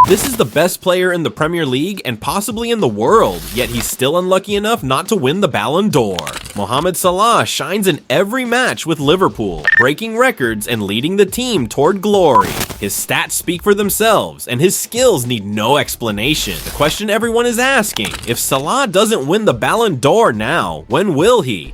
This is the best player in the Premier League and possibly in the world, yet he's still unlucky enough not to win the Ballon d'Or. Mohamed Salah shines in every match with Liverpool, breaking records and leading the team toward glory. His stats speak for themselves, and his skills need no explanation. The question everyone is asking, if Salah doesn't win the Ballon d'Or now, when will he?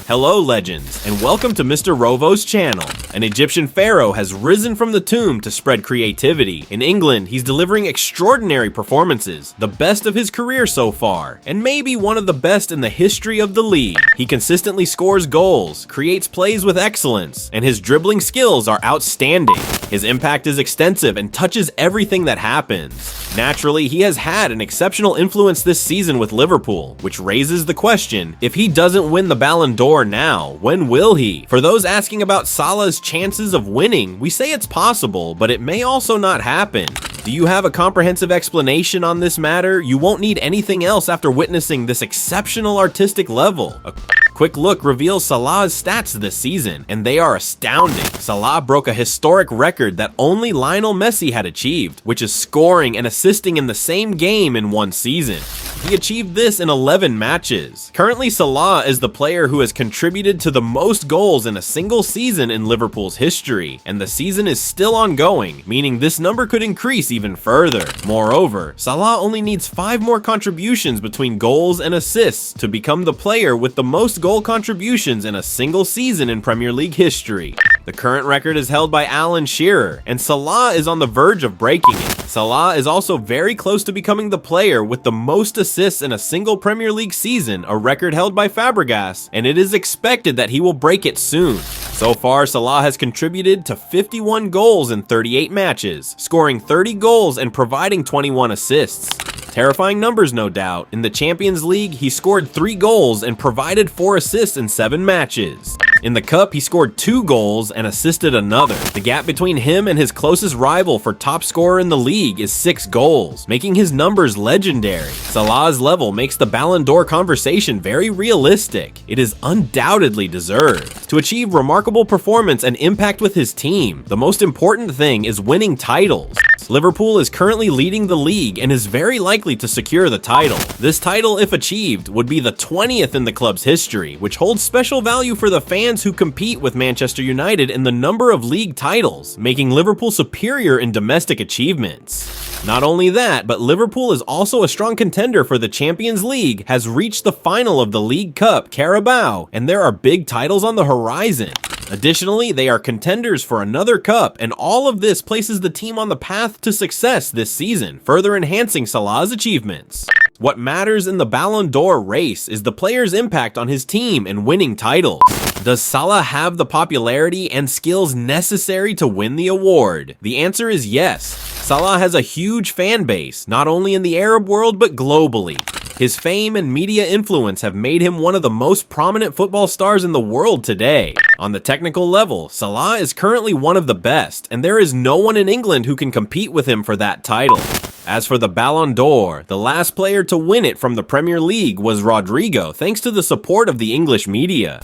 Hello legends, and welcome to Mr. Rovo's channel. An Egyptian pharaoh has risen from the tomb to spread creativity. In England, he's delivering extraordinary performances, the best of his career so far, and maybe one of the best in the history of the league. He consistently scores goals, creates plays with excellence, and his dribbling skills are outstanding. His impact is extensive and touches everything that happens. Naturally, he has had an exceptional influence this season with Liverpool, which raises the question, if he doesn't win the Ballon d'Or now, when will he? For those asking about Salah's chances of winning, we say it's possible, but it may also not happen. Do you have a comprehensive explanation on this matter? You won't need anything else after witnessing this exceptional artistic level. A quick look reveals Salah's stats this season, and they are astounding. Salah broke a historic record that only Lionel Messi had achieved, which is scoring and assisting in the same game in one season. He achieved this in 11 matches. Currently, Salah is the player who has contributed to the most goals in a single season in Liverpool's history, and the season is still ongoing, meaning this number could increase even further. Moreover, Salah only needs 5 more contributions between goals and assists to become the player with the most goal contributions in a single season in Premier League history. The current record is held by Alan Shearer, and Salah is on the verge of breaking it. Salah is also very close to becoming the player with the most assists in a single Premier League season, a record held by Fabregas, and it is expected that he will break it soon. So far, Salah has contributed to 51 goals in 38 matches, scoring 30 goals and providing 21 assists. Terrifying numbers, no doubt. In the Champions League, he scored 3 goals and provided 4 assists in 7 matches. In the Cup, he scored 2 goals and assisted another. The gap between him and his closest rival for top scorer in the league is 6 goals, making his numbers legendary. Salah's level makes the Ballon d'Or conversation very realistic. It is undoubtedly deserved. To achieve remarkable performance and impact with his team, the most important thing is winning titles. Liverpool is currently leading the league and is very likely to secure the title. This title, if achieved, would be the 20th in the club's history, which holds special value for the fans who compete with Manchester United in the number of league titles, making Liverpool superior in domestic achievements. Not only that, but Liverpool is also a strong contender for the Champions League, has reached the final of the League Cup, Carabao, and there are big titles on the horizon. Additionally, they are contenders for another cup, and all of this places the team on the path to success this season, further enhancing Salah's achievements. What matters in the Ballon d'Or race is the player's impact on his team and winning titles. Does Salah have the popularity and skills necessary to win the award? The answer is yes. Salah has a huge fan base, not only in the Arab world but globally. His fame and media influence have made him one of the most prominent football stars in the world today. On the technical level, Salah is currently one of the best, and there is no one in England who can compete with him for that title. As for the Ballon d'Or, the last player to win it from the Premier League was Rodrigo, thanks to the support of the English media.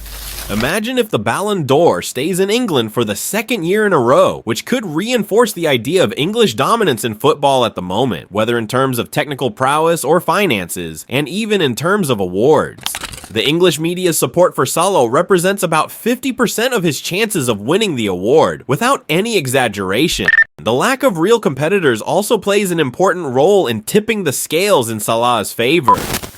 Imagine if the Ballon d'Or stays in England for the 2nd year in a row, which could reinforce the idea of English dominance in football at the moment, whether in terms of technical prowess or finances, and even in terms of awards. The English media's support for Salah represents about 50% of his chances of winning the award, without any exaggeration. The lack of real competitors also plays an important role in tipping the scales in Salah's favor.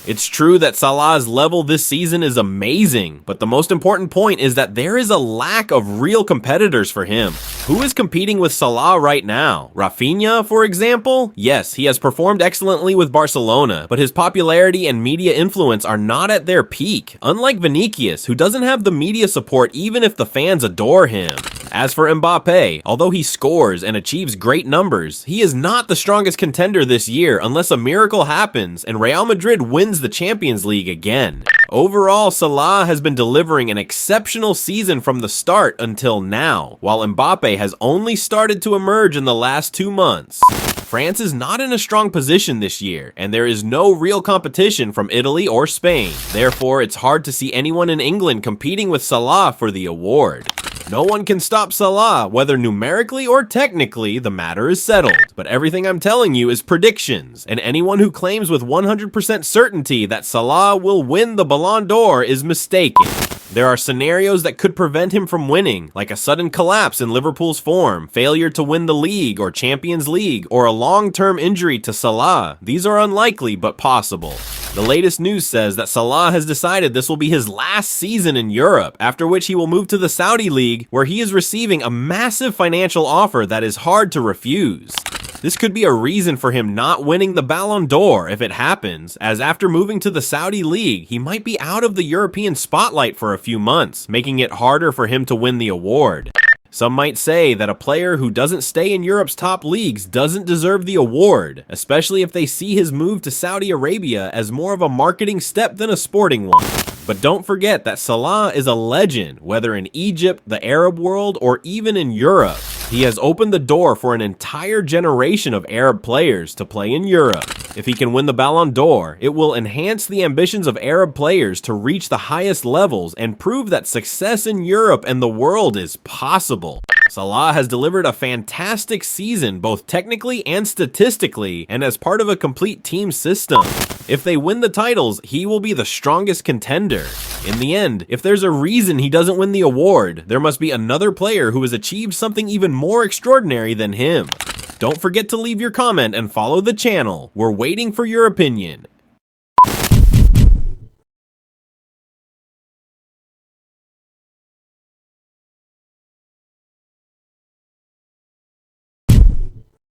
It's true that Salah's level this season is amazing, but the most important point is that there is a lack of real competitors for him. Who is competing with Salah right now? Rafinha, for example? Yes, he has performed excellently with Barcelona, but his popularity and media influence are not at their peak, unlike Vinicius, who doesn't have the media support even if the fans adore him. As for Mbappe, although he scores and achieves great numbers, he is not the strongest contender this year unless a miracle happens and Real Madrid wins the Champions League again. Overall, Salah has been delivering an exceptional season from the start until now, while Mbappe has only started to emerge in the last 2 months. France is not in a strong position this year, and there is no real competition from Italy or Spain. Therefore, it's hard to see anyone in England competing with Salah for the award. No one can stop Salah, whether numerically or technically, the matter is settled. But everything I'm telling you is predictions, and anyone who claims with 100% certainty that Salah will win the Ballon d'Or is mistaken. There are scenarios that could prevent him from winning, like a sudden collapse in Liverpool's form, failure to win the league or Champions League, or a long-term injury to Salah. These are unlikely but possible. The latest news says that Salah has decided this will be his last season in Europe, after which he will move to the Saudi League, where he is receiving a massive financial offer that is hard to refuse. This could be a reason for him not winning the Ballon d'Or if it happens, as after moving to the Saudi League, he might be out of the European spotlight for a few months, making it harder for him to win the award. Some might say that a player who doesn't stay in Europe's top leagues doesn't deserve the award, especially if they see his move to Saudi Arabia as more of a marketing step than a sporting one. But don't forget that Salah is a legend, whether in Egypt, the Arab world, or even in Europe. He has opened the door for an entire generation of Arab players to play in Europe. If he can win the Ballon d'Or, it will enhance the ambitions of Arab players to reach the highest levels and prove that success in Europe and the world is possible. Salah has delivered a fantastic season both technically and statistically, and as part of a complete team system. If they win the titles, he will be the strongest contender. In the end, if there's a reason he doesn't win the award, there must be another player who has achieved something even more extraordinary than him. Don't forget to leave your comment and follow the channel. We're waiting for your opinion.